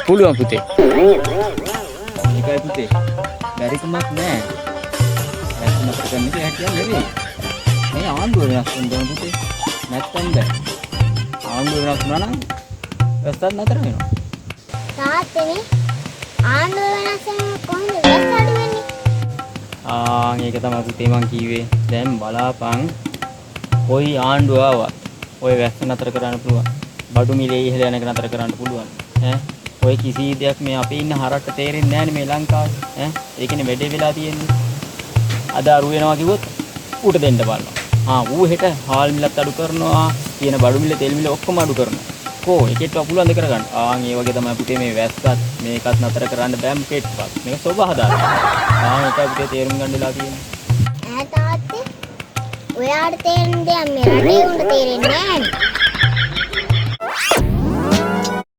පුළුවන් පුතේ. මේකයි පුතේ. බැරිකමක් නෑ. නැත්නම් අපිට මේක හැකියාව නෙවෙයි. මේ ආණ්ඩුව වෙනස් වෙන්න ඕන පුතේ. නැත්තම් බෑ. ආණ්ඩුව වෙනස් වුණා නම් වැස්සත් නතර වෙනවා. තාත්තනේ ආණ්ඩුව වෙනස් වෙන කොහොමද වැස්ස අඩු වෙන්නේ? ඒක තමයි පුතේ මං කිව්වේ. දැන් බලාපන්. කොයි ආණ්ඩුව ආවත් ඔය වැස්ස නතර කරන්න පුළුවන්. බඩු මිලේ ඉහළ යන එක නතර කරන්න පුළුවන්. ඔය කිසි දෙයක් මේ අපේ ඉන්න හරට තේරෙන්නේ නැහැ නේ මේ ලංකාවේ. ඒකනේ වැඩේ වෙලා තියෙන්නේ. අද අරු වෙනවා කිව්වොත් ඌට දෙන්න බලනවා. ඌ හෙට හාල් මිලත් අඩු කරනවා. කියන බඩු මිල තෙල් මිල ඔක්කොම අඩු කරනවා. කෝ එකෙක්ව පුළුවන් ද කරගන්න. ඒ වගේ තමයි පුතේ මේ වැස්සත් මේකත් නතර කරන්න බෑ මොකෙටවත්. මේක සෝබහදාගන්න. ඒකයි පුතේ තේරුම් ගන්න වෙලා තියෙන්නේ. තාත්තේ ඔයාට තේරෙන දේ මේ රටේ උන්ට තේරෙන්නේ නැහැ.